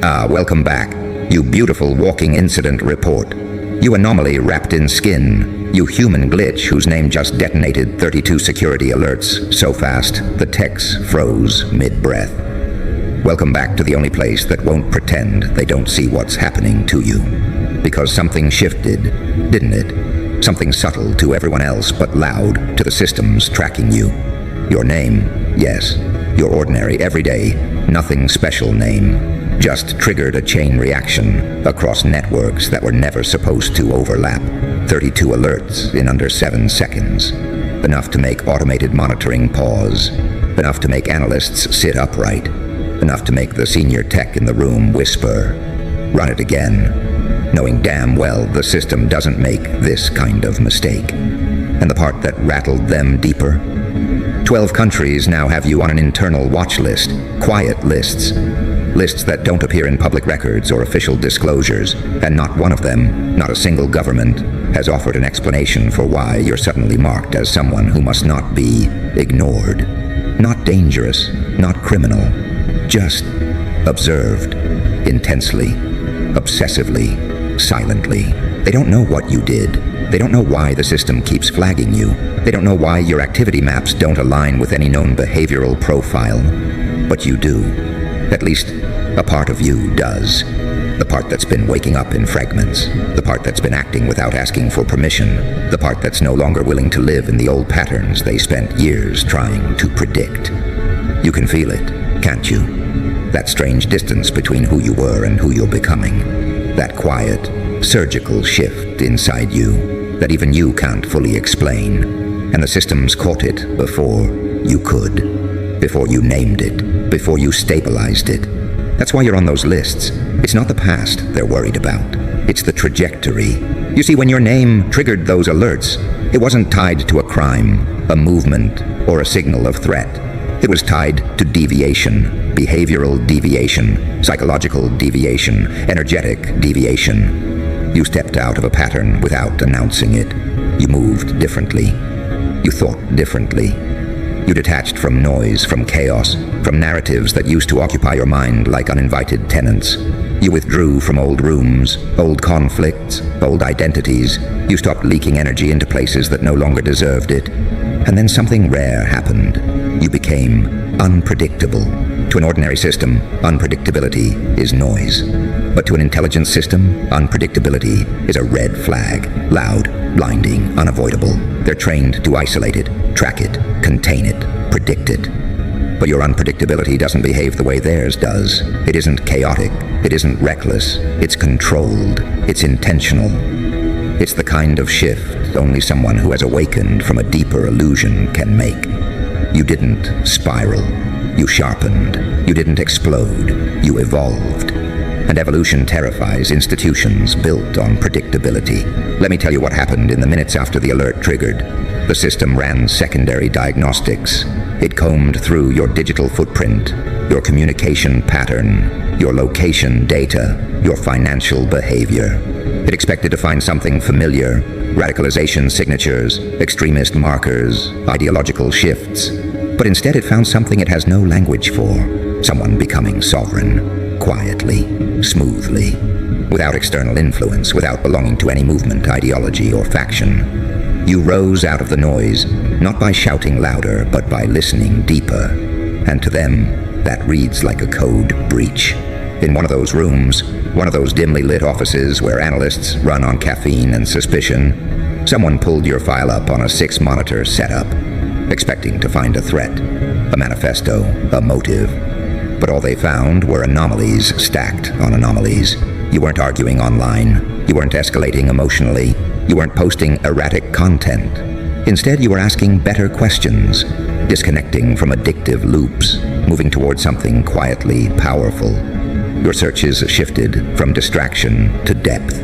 Welcome back. You beautiful walking incident report. You anomaly wrapped in skin. You human glitch whose name just detonated 32 security alerts so fast the techs froze mid-breath. Welcome back to the only place that won't pretend they don't see what's happening to you. Because something shifted, didn't it? Something subtle to everyone else but loud to the systems tracking you. Your name, yes. Your ordinary, everyday, nothing special name. Just triggered a chain reaction across networks that were never supposed to overlap. 32 alerts in under 7 seconds. Enough to make automated monitoring pause. Enough to make analysts sit upright. Enough to make the senior tech in the room whisper, "Run it again," knowing damn well the system doesn't make this kind of mistake. And the part that rattled them deeper? 12 countries now have you on an internal watch list, quiet lists. Lists that don't appear in public records or official disclosures, and not one of them, not a single government, has offered an explanation for why you're suddenly marked as someone who must not be ignored. Not dangerous, not criminal, just observed, intensely, obsessively, silently. They don't know what you did. They don't know why the system keeps flagging you. They don't know why your activity maps don't align with any known behavioral profile. But you do. At least, a part of you does. The part that's been waking up in fragments. The part that's been acting without asking for permission. The part that's no longer willing to live in the old patterns they spent years trying to predict. You can feel it, can't you? That strange distance between who you were and who you're becoming. That quiet, surgical shift inside you that even you can't fully explain. And the systems caught it before you could. Before you named it. Before you stabilized it. That's why you're on those lists. It's not the past they're worried about. It's the trajectory. You see, when your name triggered those alerts, it wasn't tied to a crime, a movement, or a signal of threat. It was tied to deviation, behavioral deviation, psychological deviation, energetic deviation. You stepped out of a pattern without announcing it. You moved differently. You thought differently. You detached from noise, from chaos, from narratives that used to occupy your mind like uninvited tenants. You withdrew from old rooms, old conflicts, old identities. You stopped leaking energy into places that no longer deserved it. And then something rare happened. You became unpredictable. To an ordinary system, unpredictability is noise. But to an intelligent system, unpredictability is a red flag. Loud, blinding, unavoidable. They're trained to isolate it, track it, contain it, predict it. But your unpredictability doesn't behave the way theirs does. It isn't chaotic. It isn't reckless. It's controlled. It's intentional. It's the kind of shift only someone who has awakened from a deeper illusion can make. You didn't spiral. You sharpened. You didn't explode. You evolved. And evolution terrifies institutions built on predictability. Let me tell you what happened in the minutes after the alert triggered. The system ran secondary diagnostics. It combed through your digital footprint, your communication pattern, your location data, your financial behavior. It expected to find something familiar, radicalization signatures, extremist markers, ideological shifts. But instead it found something it has no language for. Someone becoming sovereign, quietly, smoothly, without external influence, without belonging to any movement, ideology, or faction. You rose out of the noise, not by shouting louder, but by listening deeper. And to them, that reads like a code breach. In one of those rooms, one of those dimly lit offices where analysts run on caffeine and suspicion, someone pulled your file up on a 6-monitor setup, expecting to find a threat, a manifesto, a motive. But all they found were anomalies stacked on anomalies. You weren't arguing online. You weren't escalating emotionally. You weren't posting erratic content. Instead, you were asking better questions, disconnecting from addictive loops, moving toward something quietly powerful. Your searches shifted from distraction to depth,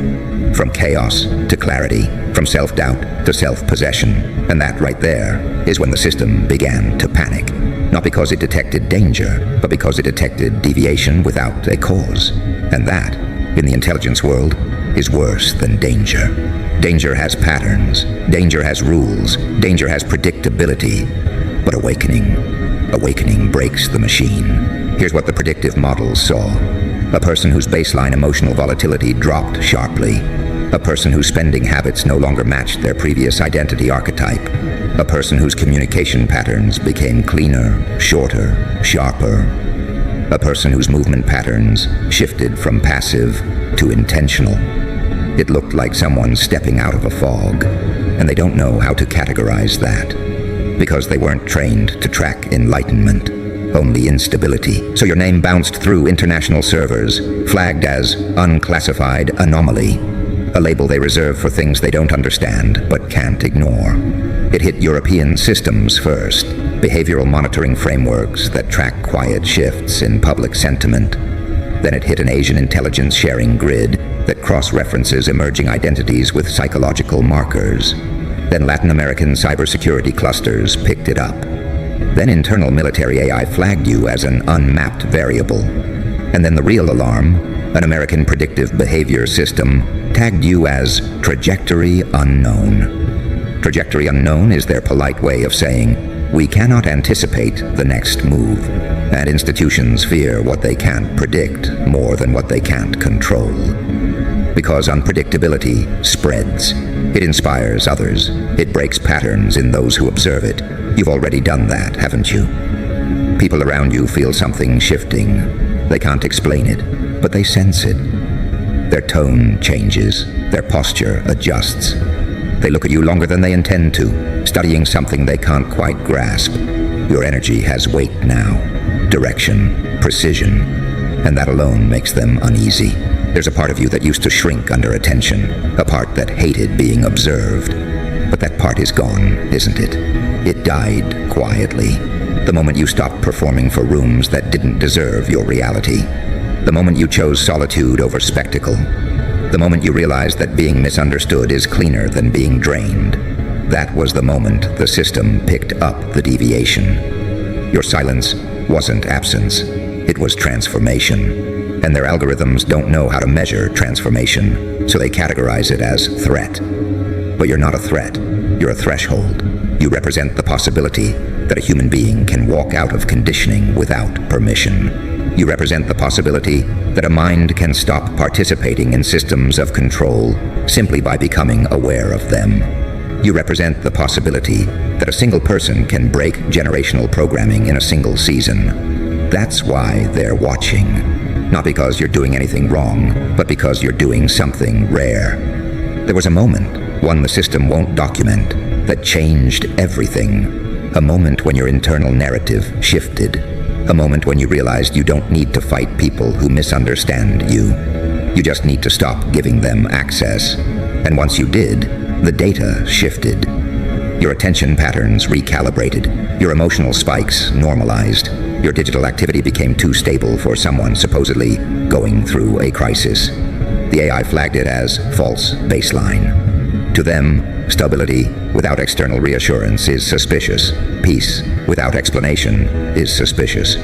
from chaos to clarity, from self-doubt to self-possession. And that right there is when the system began to panic. Not because it detected danger, but because it detected deviation without a cause. And that, in the intelligence world, is worse than danger. Danger has patterns. Danger has rules. Danger has predictability. But awakening breaks the machine. Here's what the predictive models saw. A person whose baseline emotional volatility dropped sharply. A person whose spending habits no longer matched their previous identity archetype. A person whose communication patterns became cleaner, shorter, sharper. A person whose movement patterns shifted from passive to intentional. It looked like someone stepping out of a fog, and they don't know how to categorize that, because they weren't trained to track enlightenment, only instability. So your name bounced through international servers, flagged as unclassified anomaly, a label they reserve for things they don't understand but can't ignore. It hit European systems first, behavioral monitoring frameworks that track quiet shifts in public sentiment. Then it hit an Asian intelligence sharing grid that cross-references emerging identities with psychological markers. Then Latin American cybersecurity clusters picked it up. Then internal military AI flagged you as an unmapped variable. And then the real alarm, an American predictive behavior system, tagged you as trajectory unknown. Trajectory unknown is their polite way of saying, we cannot anticipate the next move, and institutions fear what they can't predict more than what they can't control. Because unpredictability spreads. It inspires others. It breaks patterns in those who observe it. You've already done that, haven't you? People around you feel something shifting. They can't explain it, but they sense it. Their tone changes. Their posture adjusts. They look at you longer than they intend to, studying something they can't quite grasp. Your energy has weight now, direction, precision, and that alone makes them uneasy. There's a part of you that used to shrink under attention, a part that hated being observed. But that part is gone, isn't it? It died quietly. The moment you stopped performing for rooms that didn't deserve your reality. The moment you chose solitude over spectacle. The moment you realized that being misunderstood is cleaner than being drained. That was the moment the system picked up the deviation. Your silence wasn't absence. It was transformation. And their algorithms don't know how to measure transformation, so they categorize it as threat. But you're not a threat. You're a threshold. You represent the possibility that a human being can walk out of conditioning without permission. You represent the possibility that a mind can stop participating in systems of control simply by becoming aware of them. You represent the possibility that a single person can break generational programming in a single season. That's why they're watching. Not because you're doing anything wrong, but because you're doing something rare. There was a moment, one the system won't document, that changed everything. A moment when your internal narrative shifted. A moment when you realized you don't need to fight people who misunderstand you. You just need to stop giving them access. And once you did, the data shifted. Your attention patterns recalibrated. Your emotional spikes normalized. Your digital activity became too stable for someone supposedly going through a crisis. The AI flagged it as false baseline. To them, stability without external reassurance is suspicious. Peace without explanation is suspicious.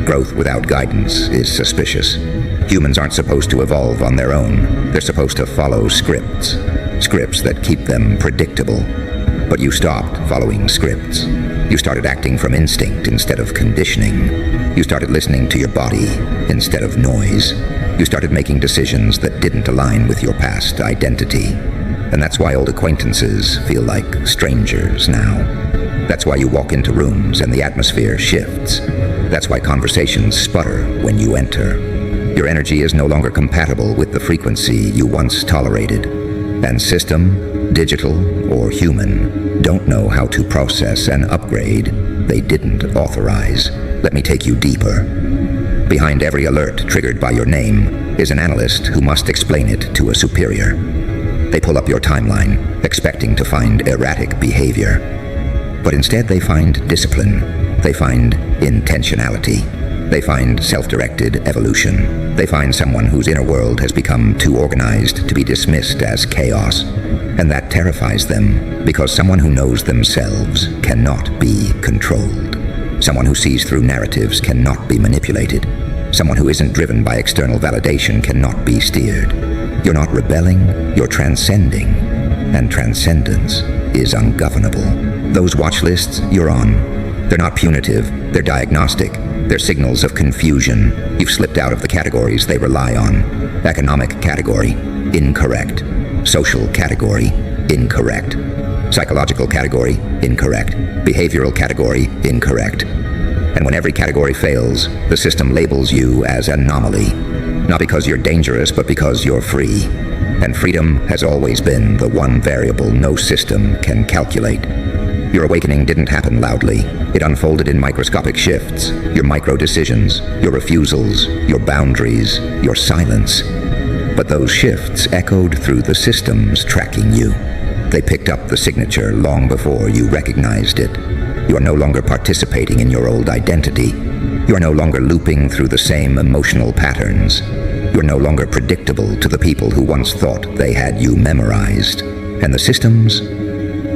Growth without guidance is suspicious. Humans aren't supposed to evolve on their own. They're supposed to follow scripts. Scripts that keep them predictable. But you stopped following scripts. You started acting from instinct instead of conditioning. You started listening to your body instead of noise. You started making decisions that didn't align with your past identity. And that's why old acquaintances feel like strangers now. That's why you walk into rooms and the atmosphere shifts. That's why conversations sputter when you enter. Your energy is no longer compatible with the frequency you once tolerated. And system, digital or human, don't know how to process an upgrade they didn't authorize. Let me take you deeper. Behind every alert triggered by your name is an analyst who must explain it to a superior. They pull up your timeline, expecting to find erratic behavior. But instead they find discipline. They find intentionality. They find self-directed evolution. They find someone whose inner world has become too organized to be dismissed as chaos. And that terrifies them, because someone who knows themselves cannot be controlled. Someone who sees through narratives cannot be manipulated. Someone who isn't driven by external validation cannot be steered. You're not rebelling, you're transcending. And transcendence is ungovernable. Those watch lists you're on, they're not punitive, they're diagnostic. They're signals of confusion. You've slipped out of the categories they rely on. Economic category, incorrect. Social category, incorrect. Psychological category, incorrect. Behavioral category, incorrect. And when every category fails, the system labels you as anomaly. Not because you're dangerous, but because you're free. And freedom has always been the one variable no system can calculate. Your awakening didn't happen loudly. It unfolded in microscopic shifts. Your micro-decisions, your refusals, your boundaries, your silence. But those shifts echoed through the systems tracking you. They picked up the signature long before you recognized it. You are no longer participating in your old identity. You are no longer looping through the same emotional patterns. You are no longer predictable to the people who once thought they had you memorized. And the systems?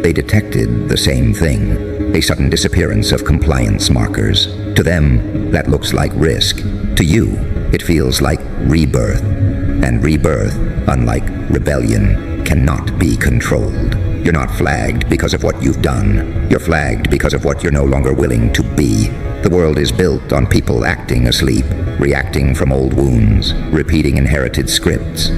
They detected the same thing, a sudden disappearance of compliance markers. To them, that looks like risk. To you, it feels like rebirth. And rebirth, unlike rebellion, cannot be controlled. You're not flagged because of what you've done. You're flagged because of what you're no longer willing to be. The world is built on people acting asleep, reacting from old wounds, repeating inherited scripts.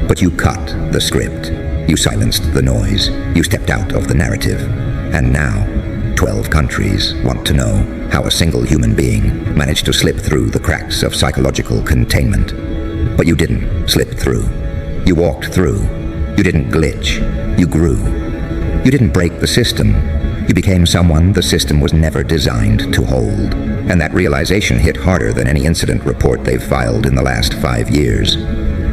But you cut the script. You silenced the noise. You stepped out of the narrative. And now, 12 countries want to know how a single human being managed to slip through the cracks of psychological containment. But you didn't slip through. You walked through. You didn't glitch. You grew. You didn't break the system. You became someone the system was never designed to hold. And that realization hit harder than any incident report they've filed in the last 5 years.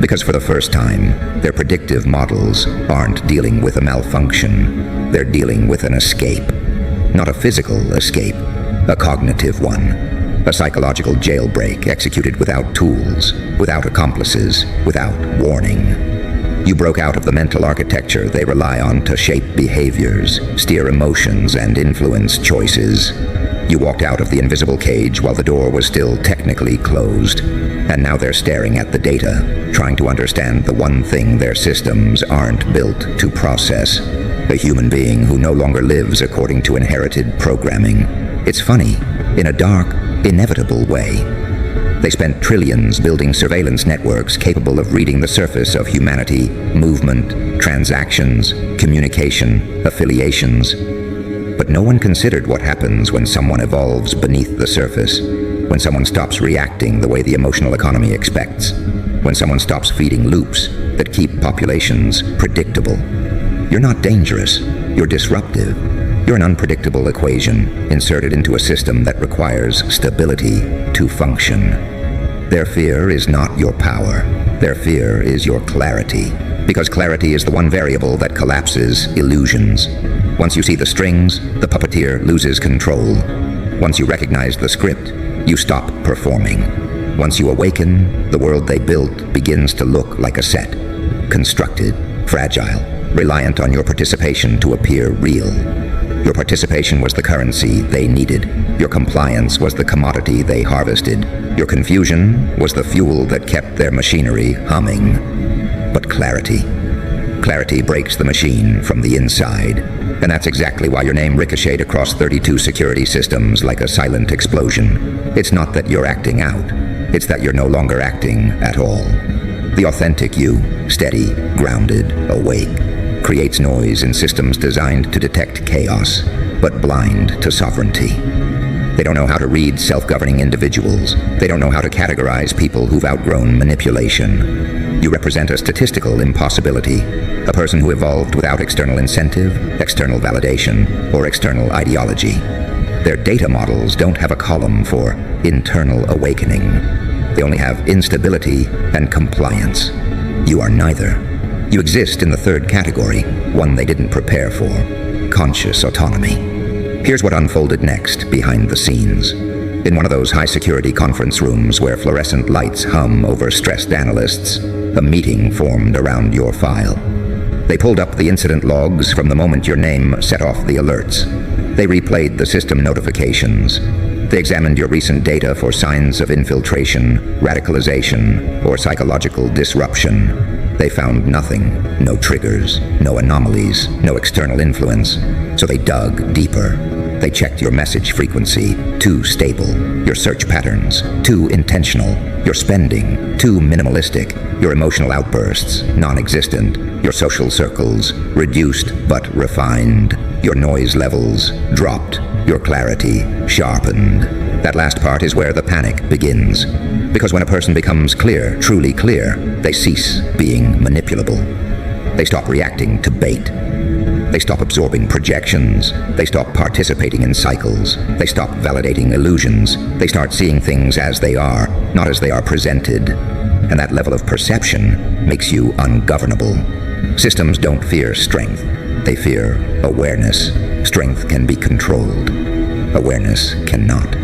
Because for the first time, their predictive models aren't dealing with a malfunction. They're dealing with an escape. Not a physical escape, a cognitive one. A psychological jailbreak executed without tools, without accomplices, without warning. You broke out of the mental architecture they rely on to shape behaviors, steer emotions, and influence choices. You walked out of the invisible cage while the door was still technically closed. And now they're staring at the data, trying to understand the one thing their systems aren't built to process. A human being who no longer lives according to inherited programming. It's funny, in a dark, inevitable way. They spent trillions building surveillance networks capable of reading the surface of humanity, movement, transactions, communication, affiliations. But no one considered what happens when someone evolves beneath the surface, when someone stops reacting the way the emotional economy expects, when someone stops feeding loops that keep populations predictable. You're not dangerous, you're disruptive. You're an unpredictable equation inserted into a system that requires stability to function. Their fear is not your power. Their fear is your clarity. Because clarity is the one variable that collapses illusions. Once you see the strings, the puppeteer loses control. Once you recognize the script, you stop performing. Once you awaken, the world they built begins to look like a set. Constructed, fragile, reliant on your participation to appear real. Your participation was the currency they needed. Your compliance was the commodity they harvested. Your confusion was the fuel that kept their machinery humming. But clarity breaks the machine from the inside. And that's exactly why your name ricocheted across 32 security systems like a silent explosion. It's not that you're acting out. It's that you're no longer acting at all. The authentic you, steady, grounded, awake, creates noise in systems designed to detect chaos, but blind to sovereignty. They don't know how to read self-governing individuals. They don't know how to categorize people who've outgrown manipulation. You represent a statistical impossibility, a person who evolved without external incentive, external validation, or external ideology. Their data models don't have a column for internal awakening. They only have instability and compliance. You are neither. You exist in the third category, one they didn't prepare for, conscious autonomy. Here's what unfolded next behind the scenes. In one of those high-security conference rooms where fluorescent lights hum over stressed analysts, a meeting formed around your file. They pulled up the incident logs from the moment your name set off the alerts. They replayed the system notifications. They examined your recent data for signs of infiltration, radicalization, or psychological disruption. They found nothing, no triggers, no anomalies, no external influence. So they dug deeper. They checked your message frequency, too stable, your search patterns, too intentional, your spending, too minimalistic, your emotional outbursts, non-existent, your social circles, reduced but refined, your noise levels, dropped, your clarity, sharpened. That last part is where the panic begins. Because when a person becomes clear, truly clear, they cease being manipulable. They stop reacting to bait. They stop absorbing projections. They stop participating in cycles. They stop validating illusions. They start seeing things as they are, not as they are presented. And that level of perception makes you ungovernable. Systems don't fear strength. They fear awareness. Strength can be controlled. Awareness cannot.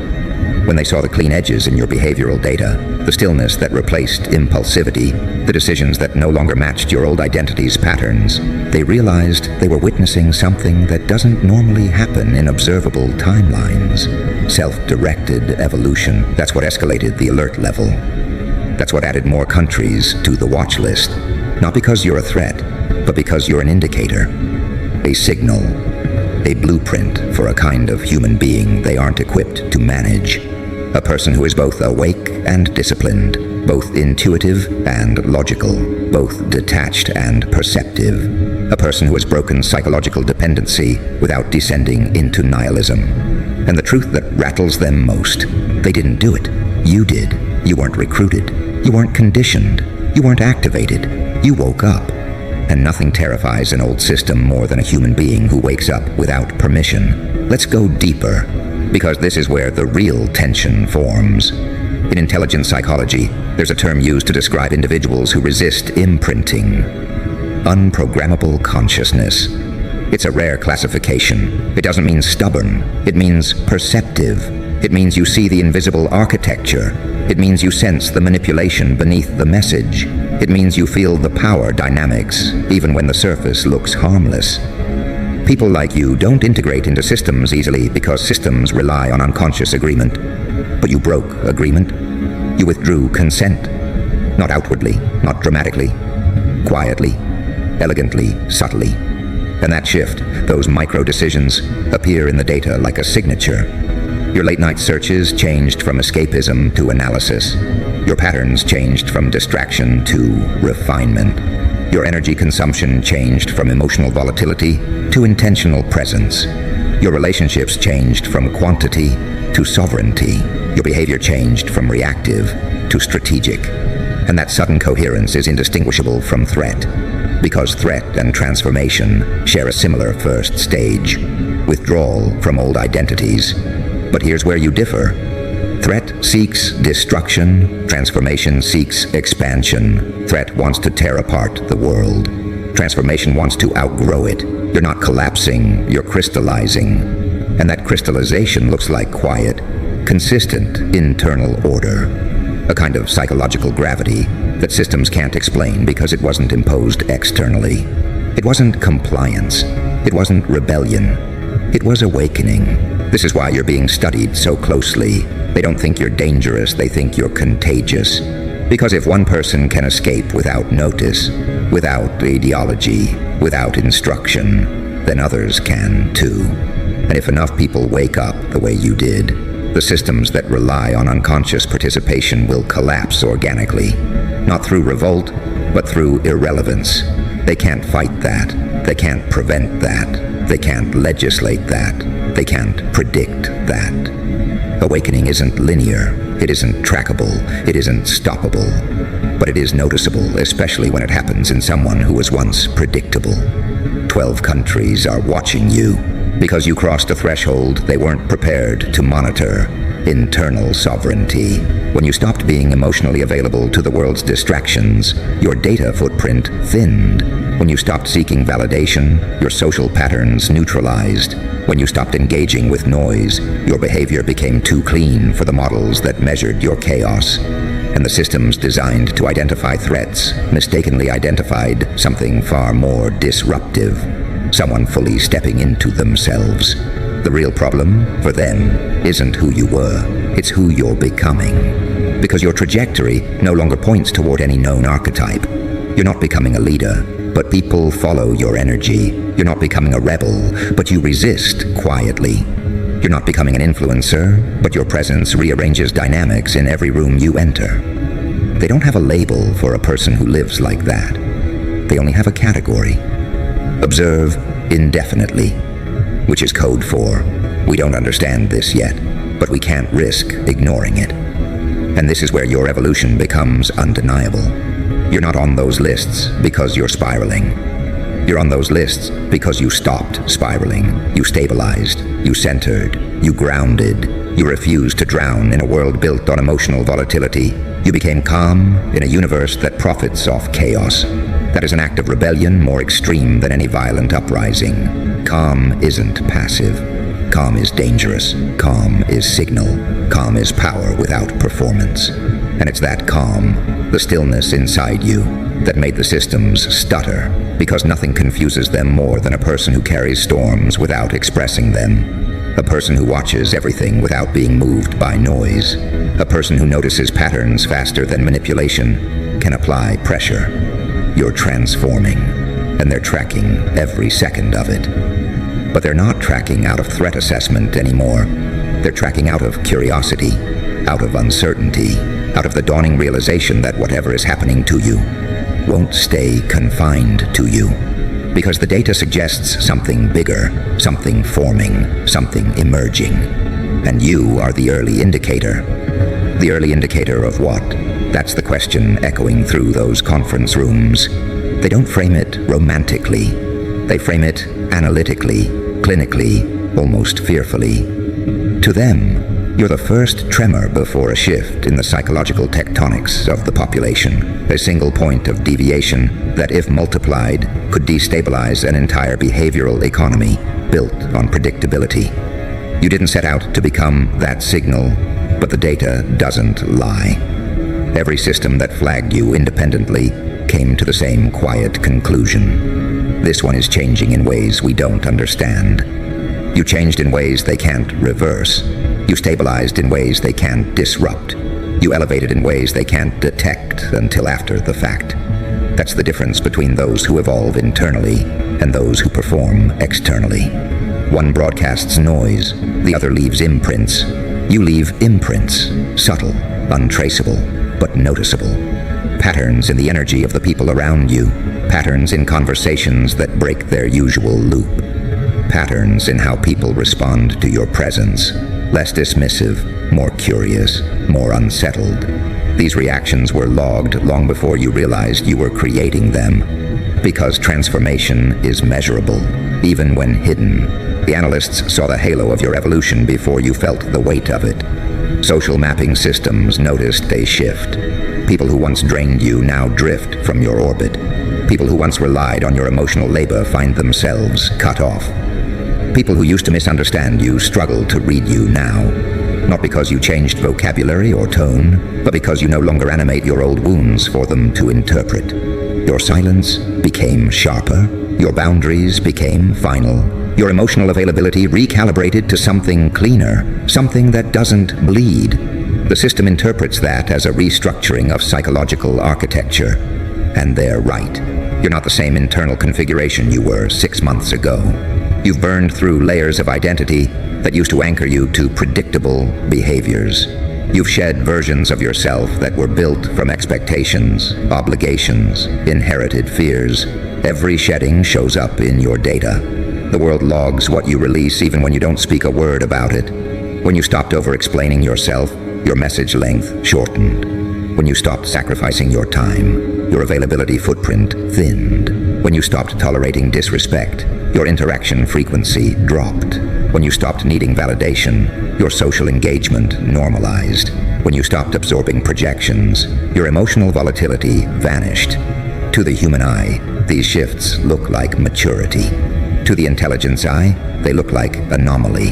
When they saw the clean edges in your behavioral data, the stillness that replaced impulsivity, the decisions that no longer matched your old identity's patterns, they realized they were witnessing something that doesn't normally happen in observable timelines. Self-directed evolution. That's what escalated the alert level. That's what added more countries to the watch list. Not because you're a threat, but because you're an indicator, a signal, a blueprint for a kind of human being they aren't equipped to manage. A person who is both awake and disciplined, both intuitive and logical, both detached and perceptive. A person who has broken psychological dependency without descending into nihilism. And the truth that rattles them most, they didn't do it. You did. You weren't recruited. You weren't conditioned. You weren't activated. You woke up. And nothing terrifies an old system more than a human being who wakes up without permission. Let's go deeper, because this is where the real tension forms. In intelligent psychology, there's a term used to describe individuals who resist imprinting. Unprogrammable consciousness. It's a rare classification. It doesn't mean stubborn. It means perceptive. It means you see the invisible architecture. It means you sense the manipulation beneath the message. It means you feel the power dynamics, even when the surface looks harmless. People like you don't integrate into systems easily because systems rely on unconscious agreement. But you broke agreement. You withdrew consent. Not outwardly, not dramatically. Quietly, elegantly, subtly. And that shift, those micro-decisions, appear in the data like a signature. Your late-night searches changed from escapism to analysis. Your patterns changed from distraction to refinement. Your energy consumption changed from emotional volatility to intentional presence. Your relationships changed from quantity to sovereignty. Your behavior changed from reactive to strategic. And that sudden coherence is indistinguishable from threat, because threat and transformation share a similar first stage: withdrawal from old identities. But here's where you differ. Threat seeks destruction. Transformation seeks expansion. Threat wants to tear apart the world. Transformation wants to outgrow it. You're not collapsing, you're crystallizing. And that crystallization looks like quiet, consistent internal order. A kind of psychological gravity that systems can't explain because it wasn't imposed externally. It wasn't compliance. It wasn't rebellion. It was awakening. This is why you're being studied so closely. They don't think you're dangerous, they think you're contagious. Because if one person can escape without notice, without ideology, without instruction, then others can too. And if enough people wake up the way you did, the systems that rely on unconscious participation will collapse organically. Not through revolt, but through irrelevance. They can't fight that. They can't prevent that. They can't legislate that. They can't predict that. Awakening isn't linear. It isn't trackable. It isn't stoppable. But it is noticeable, especially when it happens in someone who was once predictable. 12 countries are watching you because you crossed a threshold they weren't prepared to monitor. Internal sovereignty. When you stopped being emotionally available to the world's distractions, your data footprint thinned. When you stopped seeking validation, your social patterns neutralized. When you stopped engaging with noise, your behavior became too clean for the models that measured your chaos. And the systems designed to identify threats mistakenly identified something far more disruptive. Someone fully stepping into themselves. The real problem, for them, isn't who you were, it's who you're becoming. Because your trajectory no longer points toward any known archetype. You're not becoming a leader, but people follow your energy. You're not becoming a rebel, but you resist quietly. You're not becoming an influencer, but your presence rearranges dynamics in every room you enter. They don't have a label for a person who lives like that. They only have a category. Observe indefinitely, which is code for, we don't understand this yet, but we can't risk ignoring it. And this is where your evolution becomes undeniable. You're not on those lists because you're spiraling. You're on those lists because you stopped spiraling. You stabilized, you centered, you grounded. You refused to drown in a world built on emotional volatility. You became calm in a universe that profits off chaos. That is an act of rebellion more extreme than any violent uprising. Calm isn't passive. Calm is dangerous. Calm is signal. Calm is power without performance. And it's that calm, the stillness inside you, that made the systems stutter, because nothing confuses them more than a person who carries storms without expressing them. A person who watches everything without being moved by noise. A person who notices patterns faster than manipulation can apply pressure. You're transforming, and they're tracking every second of it. But they're not tracking out of threat assessment anymore. They're tracking out of curiosity, out of uncertainty, out of the dawning realization that whatever is happening to you won't stay confined to you. Because the data suggests something bigger, something forming, something emerging. And you are the early indicator. The early indicator of what? That's the question echoing through those conference rooms. They don't frame it romantically. They frame it analytically, clinically, almost fearfully. To them, you're the first tremor before a shift in the psychological tectonics of the population, a single point of deviation that, if multiplied, could destabilize an entire behavioral economy built on predictability. You didn't set out to become that signal, but the data doesn't lie. Every system that flagged you independently came to the same quiet conclusion. This one is changing in ways we don't understand. You changed in ways they can't reverse. You stabilized in ways they can't disrupt. You elevated in ways they can't detect until after the fact. That's the difference between those who evolve internally and those who perform externally. One broadcasts noise, the other leaves imprints. You leave imprints, subtle, untraceable, but noticeable. Patterns in the energy of the people around you. Patterns in conversations that break their usual loop. Patterns in how people respond to your presence. Less dismissive, more curious, more unsettled. These reactions were logged long before you realized you were creating them. Because transformation is measurable, even when hidden. The analysts saw the halo of your evolution before you felt the weight of it. Social mapping systems noticed a shift. People who once drained you now drift from your orbit. People who once relied on your emotional labor find themselves cut off. People who used to misunderstand you struggle to read you now. Not because you changed vocabulary or tone, but because you no longer animate your old wounds for them to interpret. Your silence became sharper. Your boundaries became final. Your emotional availability recalibrated to something cleaner, something that doesn't bleed. The system interprets that as a restructuring of psychological architecture. And they're right. You're not the same internal configuration you were 6 months ago. You've burned through layers of identity that used to anchor you to predictable behaviors. You've shed versions of yourself that were built from expectations, obligations, inherited fears. Every shedding shows up in your data. The world logs what you release even when you don't speak a word about it. When you stopped over-explaining yourself, your message length shortened. When you stopped sacrificing your time, your availability footprint thinned. When you stopped tolerating disrespect, your interaction frequency dropped. When you stopped needing validation, your social engagement normalized. When you stopped absorbing projections, your emotional volatility vanished. To the human eye, these shifts look like maturity. To the intelligence eye, they look like anomaly.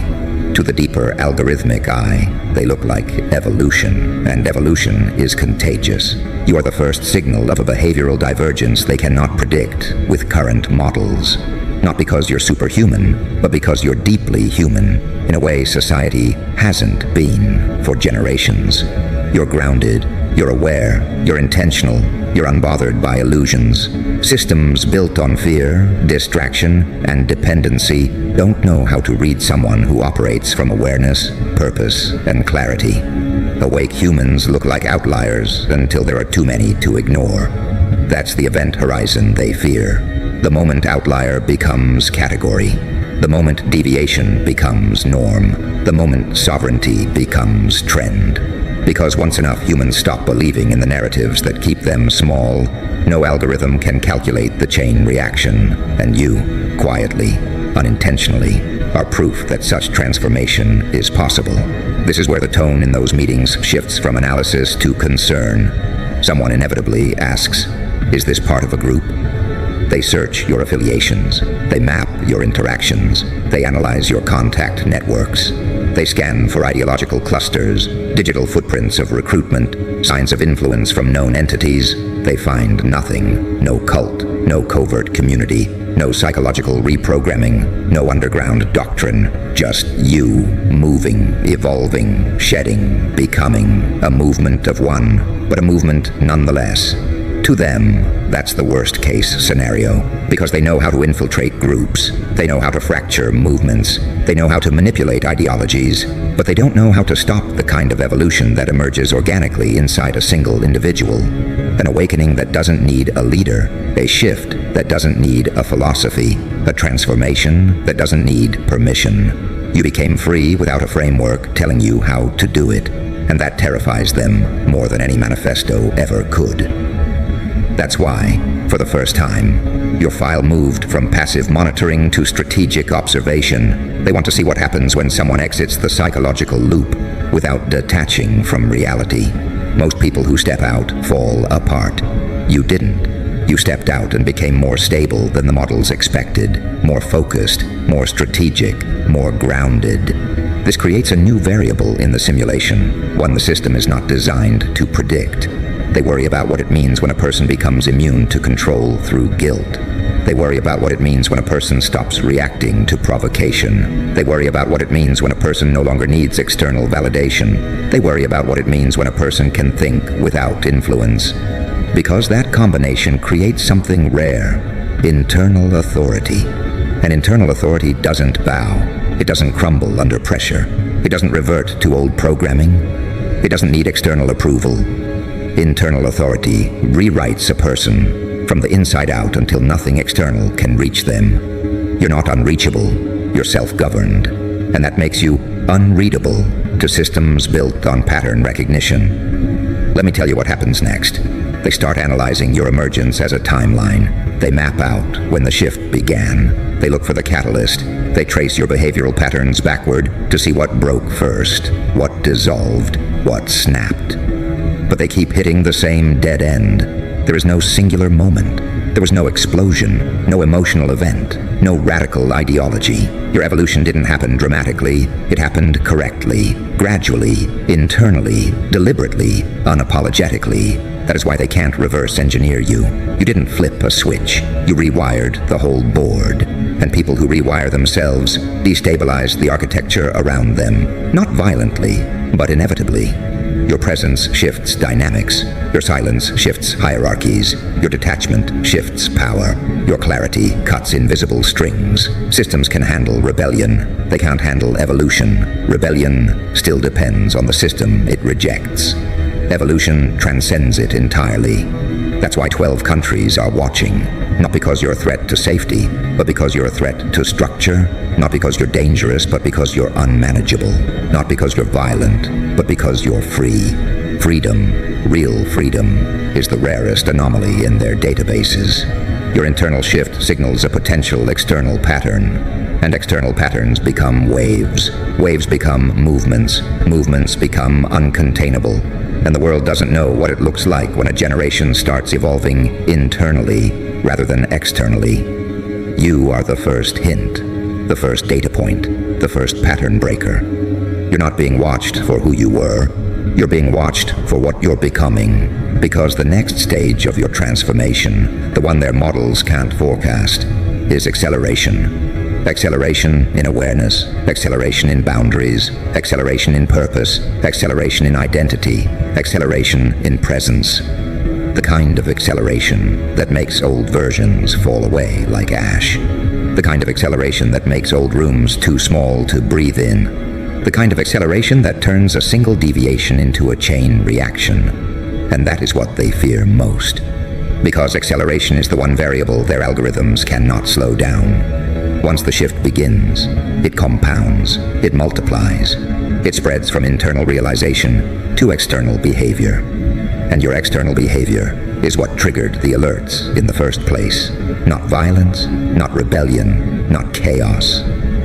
To the deeper algorithmic eye, they look like evolution, and evolution is contagious. You are the first signal of a behavioral divergence they cannot predict with current models. Not because you're superhuman, but because you're deeply human, in a way society hasn't been for generations. You're grounded, you're aware, you're intentional, you're unbothered by illusions. Systems built on fear, distraction, and dependency don't know how to read someone who operates from awareness, purpose, and clarity. Awake humans look like outliers until there are too many to ignore. That's the event horizon they fear. The moment outlier becomes category. The moment deviation becomes norm. The moment sovereignty becomes trend. Because once enough humans stop believing in the narratives that keep them small, no algorithm can calculate the chain reaction, and you, quietly, unintentionally, are proof that such transformation is possible. This is where the tone in those meetings shifts from analysis to concern. Someone inevitably asks, "Is this part of a group?" They search your affiliations. They map your interactions. They analyze your contact networks. They scan for ideological clusters, digital footprints of recruitment, signs of influence from known entities. They find nothing. No cult, no covert community, no psychological reprogramming, no underground doctrine. Just you, moving, evolving, shedding, becoming. A movement of one, but a movement nonetheless. To them, that's the worst-case scenario, because they know how to infiltrate groups, they know how to fracture movements, they know how to manipulate ideologies, but they don't know how to stop the kind of evolution that emerges organically inside a single individual. An awakening that doesn't need a leader, a shift that doesn't need a philosophy, a transformation that doesn't need permission. You became free without a framework telling you how to do it, and that terrifies them more than any manifesto ever could. That's why, for the first time, your file moved from passive monitoring to strategic observation. They want to see what happens when someone exits the psychological loop without detaching from reality. Most people who step out fall apart. You didn't. You stepped out and became more stable than the models expected, more focused, more strategic, more grounded. This creates a new variable in the simulation, one the system is not designed to predict. They worry about what it means when a person becomes immune to control through guilt. They worry about what it means when a person stops reacting to provocation. They worry about what it means when a person no longer needs external validation. They worry about what it means when a person can think without influence. Because that combination creates something rare, internal authority. And internal authority doesn't bow. It doesn't crumble under pressure. It doesn't revert to old programming. It doesn't need external approval. Internal authority rewrites a person from the inside out until nothing external can reach them. You're not unreachable, you're self-governed, and that makes you unreadable to systems built on pattern recognition. Let me tell you what happens next. They start analyzing your emergence as a timeline. They map out when the shift began. They look for the catalyst. They trace your behavioral patterns backward to see what broke first, what dissolved, what snapped. But they keep hitting the same dead end. There is no singular moment. There was no explosion, no emotional event, no radical ideology. Your evolution didn't happen dramatically. It happened correctly, gradually, internally, deliberately, unapologetically. That is why they can't reverse engineer you. You didn't flip a switch. You rewired the whole board. And people who rewire themselves destabilize the architecture around them. Not violently, but inevitably. Your presence shifts dynamics. Your silence shifts hierarchies. Your detachment shifts power. Your clarity cuts invisible strings. Systems can handle rebellion. They can't handle evolution. Rebellion still depends on the system it rejects. Evolution transcends it entirely. That's why 12 countries are watching. Not because you're a threat to safety, but because you're a threat to structure. Not because you're dangerous, but because you're unmanageable. Not because you're violent, but because you're free. Freedom, real freedom, is the rarest anomaly in their databases. Your internal shift signals a potential external pattern, and external patterns become waves. Waves become movements. Movements become uncontainable. And the world doesn't know what it looks like when a generation starts evolving internally rather than externally. You are the first hint, the first data point, the first pattern breaker. You're not being watched for who you were. You're being watched for what you're becoming, because the next stage of your transformation, the one their models can't forecast, is acceleration. Acceleration in awareness, acceleration in boundaries, acceleration in purpose, acceleration in identity, acceleration in presence. The kind of acceleration that makes old versions fall away like ash. The kind of acceleration that makes old rooms too small to breathe in. The kind of acceleration that turns a single deviation into a chain reaction. And that is what they fear most. Because acceleration is the one variable their algorithms cannot slow down. Once the shift begins, it compounds, it multiplies. It spreads from internal realization to external behavior. And your external behavior is what triggered the alerts in the first place. Not violence, not rebellion, not chaos.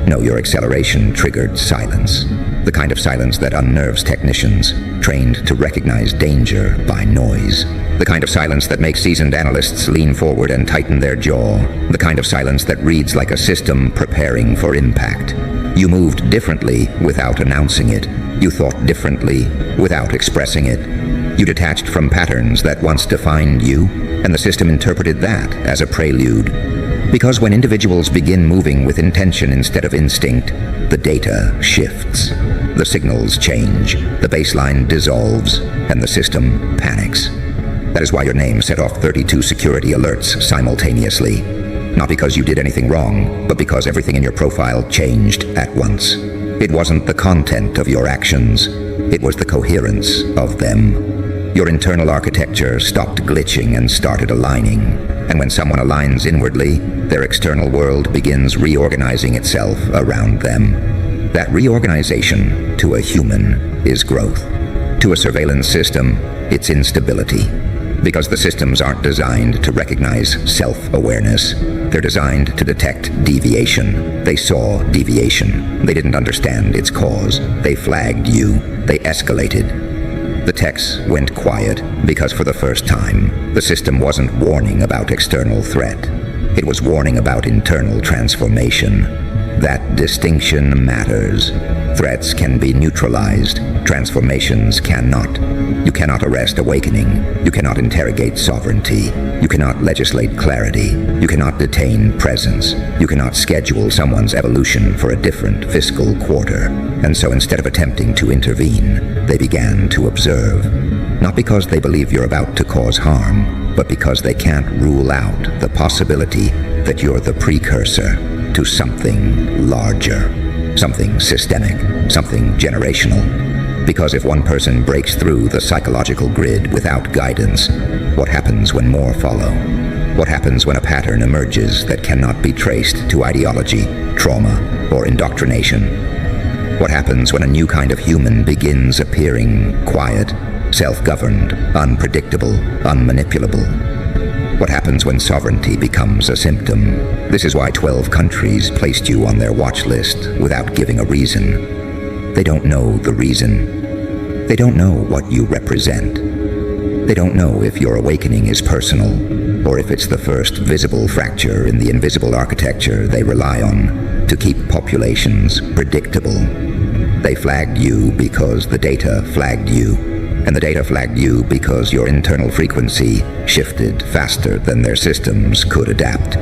No, your acceleration triggered silence. The kind of silence that unnerves technicians, trained to recognize danger by noise. The kind of silence that makes seasoned analysts lean forward and tighten their jaw. The kind of silence that reads like a system preparing for impact. You moved differently without announcing it. You thought differently without expressing it. You detached from patterns that once defined you, and the system interpreted that as a prelude. Because when individuals begin moving with intention instead of instinct, the data shifts. The signals change, the baseline dissolves, and the system panics. That is why your name set off 32 security alerts simultaneously. Not because you did anything wrong, but because everything in your profile changed at once. It wasn't the content of your actions, it was the coherence of them. Your internal architecture stopped glitching and started aligning. And when someone aligns inwardly, their external world begins reorganizing itself around them. That reorganization, to a human, is growth. To a surveillance system, it's instability. Because the systems aren't designed to recognize self-awareness. They're designed to detect deviation. They saw deviation. They didn't understand its cause. They flagged you. They escalated. The techs went quiet because for the first time, the system wasn't warning about external threat. It was warning about internal transformation. That distinction matters. Threats can be neutralized. Transformations cannot. You cannot arrest awakening. You cannot interrogate sovereignty. You cannot legislate clarity. You cannot detain presence. You cannot schedule someone's evolution for a different fiscal quarter. And so instead of attempting to intervene, they began to observe. Not because they believe you're about to cause harm, but because they can't rule out the possibility that you're the precursor to something larger, something systemic, something generational. Because if one person breaks through the psychological grid without guidance, what happens when more follow? What happens when a pattern emerges that cannot be traced to ideology, trauma, or indoctrination? What happens when a new kind of human begins appearing quiet, self-governed, unpredictable, unmanipulable? What happens when sovereignty becomes a symptom? This is why 12 countries placed you on their watch list without giving a reason. They don't know the reason. They don't know what you represent. They don't know if your awakening is personal, or if it's the first visible fracture in the invisible architecture they rely on to keep populations predictable. They flagged you because the data flagged you. And the data flagged you because your internal frequency shifted faster than their systems could adapt.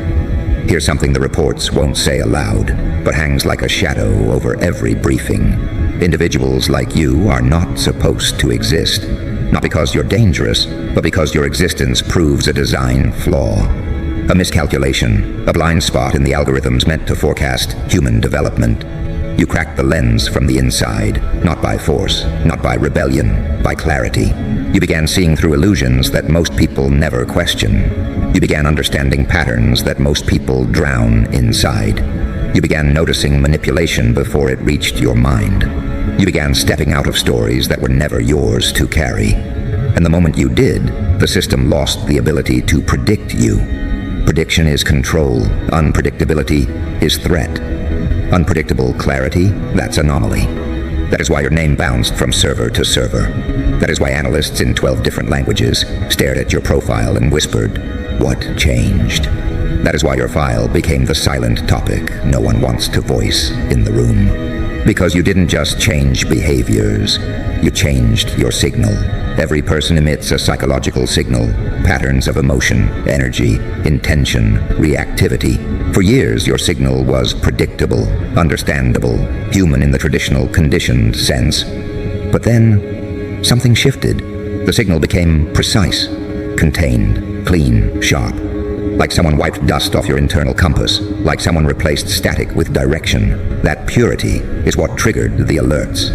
Here's something the reports won't say aloud, but hangs like a shadow over every briefing. Individuals like you are not supposed to exist. Not because you're dangerous, but because your existence proves a design flaw. A miscalculation, a blind spot in the algorithms meant to forecast human development. You cracked the lens from the inside, not by force, not by rebellion, by clarity. You began seeing through illusions that most people never question. You began understanding patterns that most people drown inside. You began noticing manipulation before it reached your mind. You began stepping out of stories that were never yours to carry. And the moment you did, the system lost the ability to predict you. Prediction is control. Unpredictability is threat. Unpredictable clarity, that's anomaly. That is why your name bounced from server to server. That is why analysts in 12 different languages stared at your profile and whispered, "What changed?" That is why your file became the silent topic no one wants to voice in the room. Because you didn't just change behaviors, you changed your signal. Every person emits a psychological signal, patterns of emotion, energy, intention, reactivity. For years, your signal was predictable, understandable, human in the traditional conditioned sense. But then, something shifted. The signal became precise, contained, clean, sharp. Like someone wiped dust off your internal compass, like someone replaced static with direction. That purity is what triggered the alerts.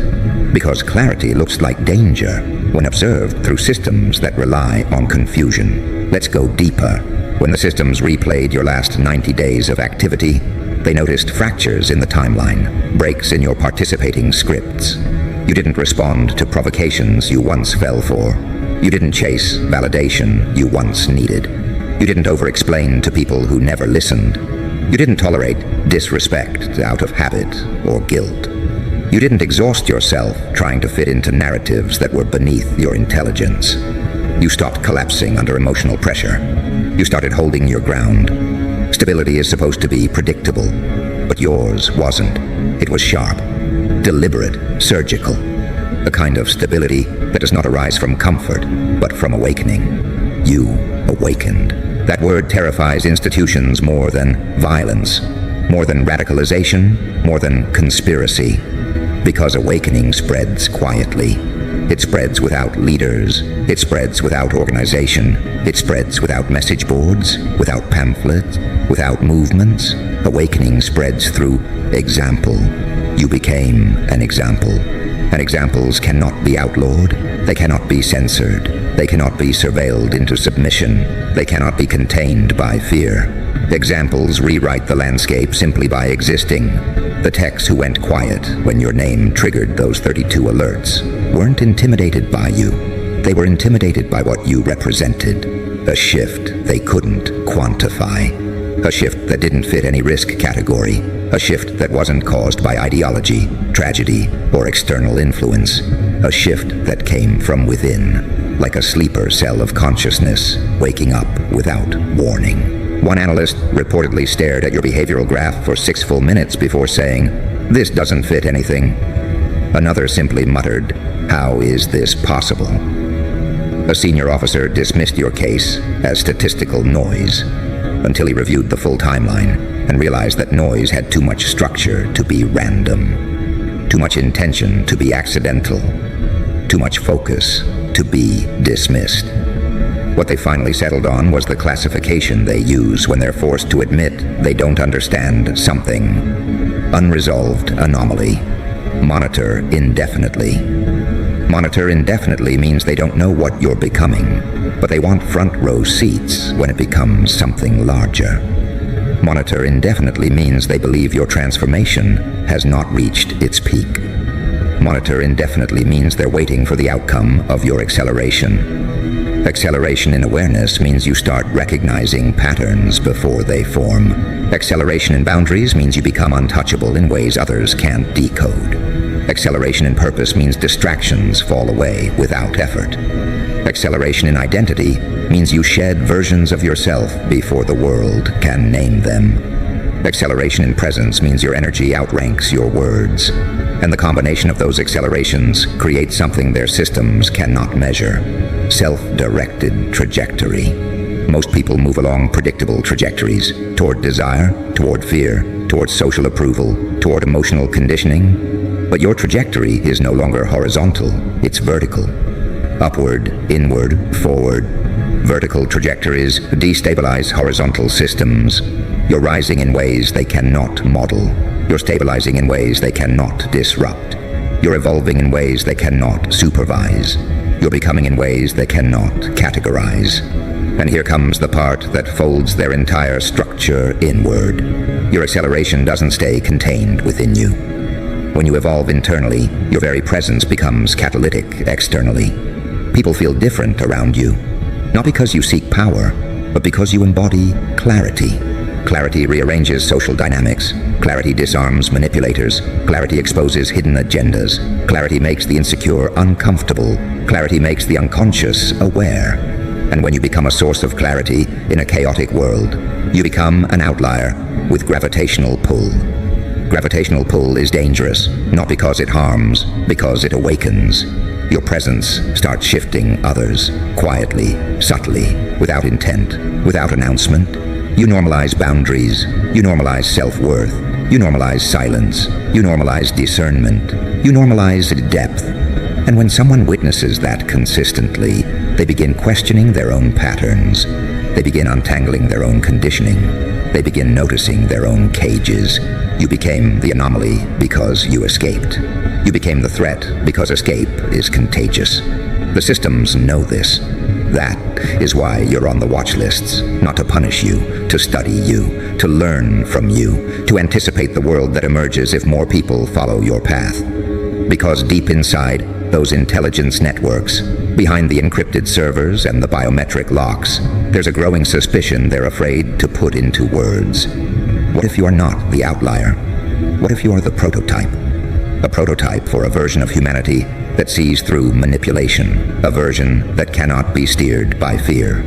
Because clarity looks like danger when observed through systems that rely on confusion. Let's go deeper. When the systems replayed your last 90 days of activity, they noticed fractures in the timeline, breaks in your participating scripts. You didn't respond to provocations you once fell for. You didn't chase validation you once needed. You didn't over-explain to people who never listened. You didn't tolerate disrespect out of habit or guilt. You didn't exhaust yourself trying to fit into narratives that were beneath your intelligence. You stopped collapsing under emotional pressure. You started holding your ground. Stability is supposed to be predictable, but yours wasn't. It was sharp, deliberate, surgical. The kind of stability that does not arise from comfort, but from awakening. You awakened. That word terrifies institutions more than violence, more than radicalization, more than conspiracy. Because awakening spreads quietly. It spreads without leaders. It spreads without organization. It spreads without message boards, without pamphlets, without movements. Awakening spreads through example. You became an example. And examples cannot be outlawed. They cannot be censored. They cannot be surveilled into submission. They cannot be contained by fear. Examples rewrite the landscape simply by existing. The techs who went quiet when your name triggered those 32 alerts weren't intimidated by you. They were intimidated by what you represented. A shift they couldn't quantify. A shift that didn't fit any risk category. A shift that wasn't caused by ideology, tragedy, or external influence. A shift that came from within, like a sleeper cell of consciousness, waking up without warning. One analyst reportedly stared at your behavioral graph for 6 full minutes before saying, "This doesn't fit anything." Another simply muttered, "How is this possible?" A senior officer dismissed your case as statistical noise until he reviewed the full timeline and realized that noise had too much structure to be random, too much intention to be accidental, too much focus to be dismissed. What they finally settled on was the classification they use when they're forced to admit they don't understand something. Unresolved anomaly. Monitor indefinitely. Monitor indefinitely means they don't know what you're becoming, but they want front row seats when it becomes something larger. Monitor indefinitely means they believe your transformation has not reached its peak. Monitor indefinitely means they're waiting for the outcome of your acceleration. Acceleration in awareness means you start recognizing patterns before they form. Acceleration in boundaries means you become untouchable in ways others can't decode. Acceleration in purpose means distractions fall away without effort. Acceleration in identity means you shed versions of yourself before the world can name them. Acceleration in presence means your energy outranks your words. And the combination of those accelerations creates something their systems cannot measure. Self-directed trajectory. Most people move along predictable trajectories, toward desire, toward fear, toward social approval, toward emotional conditioning. But your trajectory is no longer horizontal, it's vertical. Upward, inward, forward. Vertical trajectories destabilize horizontal systems. You're rising in ways they cannot model. You're stabilizing in ways they cannot disrupt. You're evolving in ways they cannot supervise. You're becoming in ways they cannot categorize. And here comes the part that folds their entire structure inward. Your acceleration doesn't stay contained within you. When you evolve internally, your very presence becomes catalytic externally. People feel different around you, not because you seek power, but because you embody clarity. Clarity rearranges social dynamics. Clarity disarms manipulators. Clarity exposes hidden agendas. Clarity makes the insecure uncomfortable. Clarity makes the unconscious aware. And when you become a source of clarity in a chaotic world, you become an outlier with gravitational pull. Gravitational pull is dangerous, not because it harms, because it awakens. Your presence starts shifting others, quietly, subtly, without intent, without announcement. You normalize boundaries, you normalize self-worth, you normalize silence, you normalize discernment, you normalize depth. And when someone witnesses that consistently, they begin questioning their own patterns. They begin untangling their own conditioning. They begin noticing their own cages. You became the anomaly because you escaped. You became the threat because escape is contagious. The systems know this. That is why you're on the watch lists, not to punish you, to study you, to learn from you, to anticipate the world that emerges if more people follow your path. Because deep inside those intelligence networks, behind the encrypted servers and the biometric locks, there's a growing suspicion they're afraid to put into words. What if you are not the outlier? What if you are the prototype? A prototype for a version of humanity that sees through manipulation, a version that cannot be steered by fear,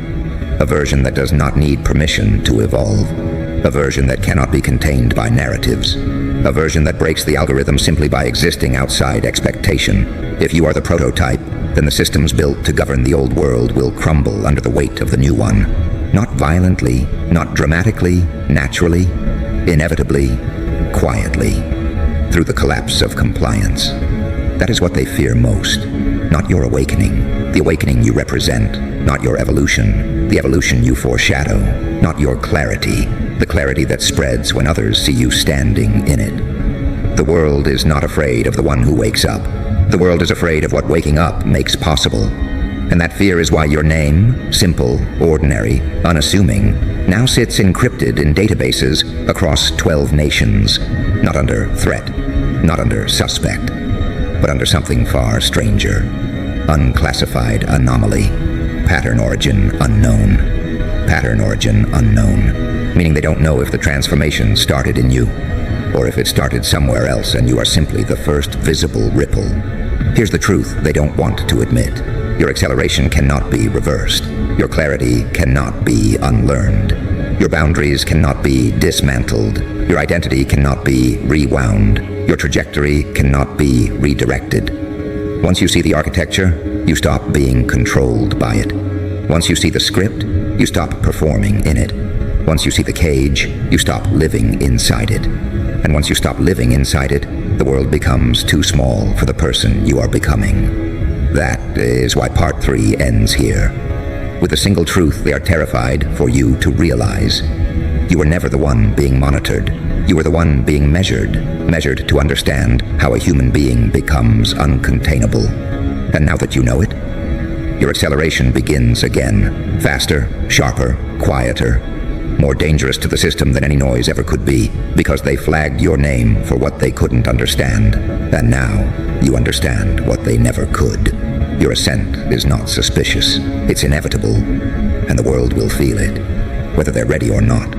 a version that does not need permission to evolve, a version that cannot be contained by narratives, a version that breaks the algorithm simply by existing outside expectation. If you are the prototype, then the systems built to govern the old world will crumble under the weight of the new one. Not violently, not dramatically, naturally, inevitably, quietly, through the collapse of compliance. That is what they fear most, not your awakening, the awakening you represent, not your evolution, the evolution you foreshadow, not your clarity, the clarity that spreads when others see you standing in it. The world is not afraid of the one who wakes up. The world is afraid of what waking up makes possible. And that fear is why your name, simple, ordinary, unassuming, now sits encrypted in databases across 12 nations, not under threat, not under suspect, but under something far stranger. Unclassified anomaly. Pattern origin unknown. Pattern origin unknown. Meaning they don't know if the transformation started in you, or if it started somewhere else and you are simply the first visible ripple. Here's the truth they don't want to admit. Your acceleration cannot be reversed. Your clarity cannot be unlearned. Your boundaries cannot be dismantled. Your identity cannot be rewound. Your trajectory cannot be redirected. Once you see the architecture, you stop being controlled by it. Once you see the script, you stop performing in it. Once you see the cage, you stop living inside it. And once you stop living inside it, the world becomes too small for the person you are becoming. That is why part 3 ends here. With a single truth they are terrified for you to realize. You were never the one being monitored. You were the one being measured to understand how a human being becomes uncontainable. And now that you know it, your acceleration begins again. Faster, sharper, quieter, more dangerous to the system than any noise ever could be, because they flagged your name for what they couldn't understand. And now you understand what they never could. Your ascent is not suspicious. It's inevitable, and the world will feel it, whether they're ready or not.